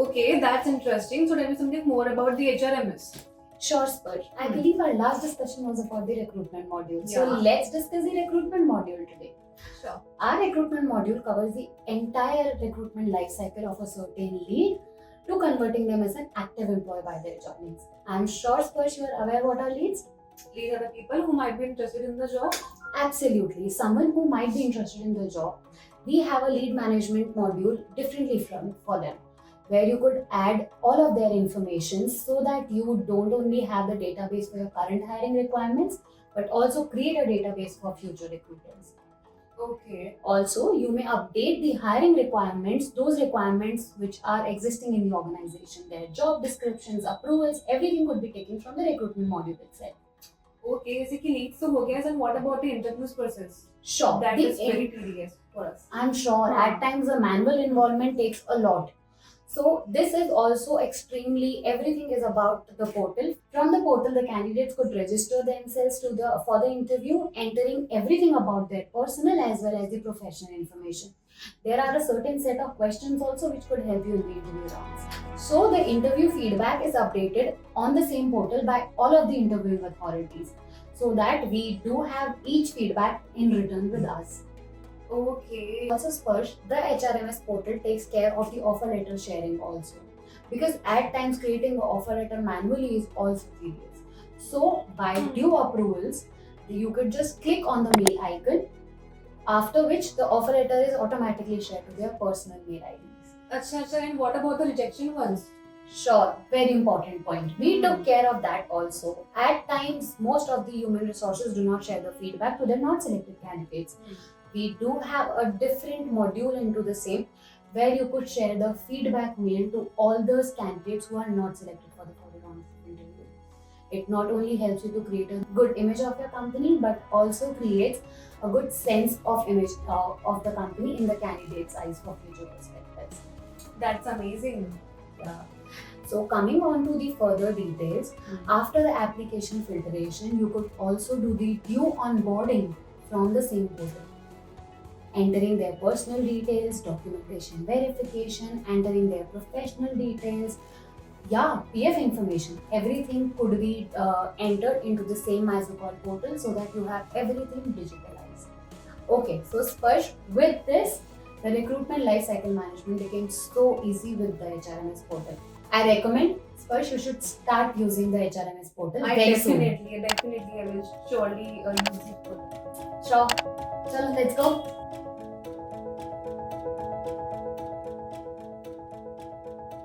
Okay, that's interesting. So tell me something more about the HRMS. Sure, Sparsh. I believe our last discussion was about the recruitment module. So Yeah. let's discuss the recruitment module today. Sure. Our recruitment module covers the entire recruitment life cycle of a certain lead to converting them as an active employee by their joinings. I'm sure, Sparsh, you are aware what are leads? These are the people who might be interested in the job. Absolutely. Someone who might be interested in the job. We have a lead management module differently from for them, where you could add all of their information so that you don't only have the database for your current hiring requirements, but also create a database for future recruiters. Okay. Also, you may update the hiring requirements, those requirements which are existing in the organization, their job descriptions, approvals, everything could be taken from the recruitment module itself. Okay, जैसे कि leads तो हो गया, and what about the interviews process? Sure, That the is very tedious for us. I'm sure at times the manual involvement takes a lot. So this is also extremely, everything is about the portal. From the portal, the candidates could register themselves for the interview, entering everything about their personal as well as the professional information. There are a certain set of questions also which could help you in the interview rounds. So the interview feedback is updated on the same portal by all of the interviewing authorities, so that we do have each feedback in return with us. Okay. Also, Sparsh, the HRMS portal takes care of the offer letter sharing also, because at times creating the offer letter manually is also tedious. So by due approvals, you could just click on the mail icon, after which the offer letter is automatically shared to their personal mail IDs. Acha, and what about the rejection ones? Sure, very important point. We took care of that also. At times, most of the human resources do not share the feedback to their not selected candidates. We do have a different module into the same, where you could share the feedback mail to all those candidates who are not selected for the further round of interview. It not only helps you to create a good image of your company, but also creates a good sense of image of the company in the candidate's eyes for future perspectives. That's amazing. Yeah. So coming on to the further details, after the application filtration, you could also do the due onboarding from the same portal, entering their personal details, documentation verification, entering their professional details, PF information. Everything could be entered into the same MyZocall portal so that you have everything digitalized. Okay, so Sparsh, with this, the recruitment lifecycle management became so easy with the HRMS portal. I recommend, Sparsh, you should start using the HRMS portal very soon. Definitely, I will surely use it for that. Sure. Chalo, let's go.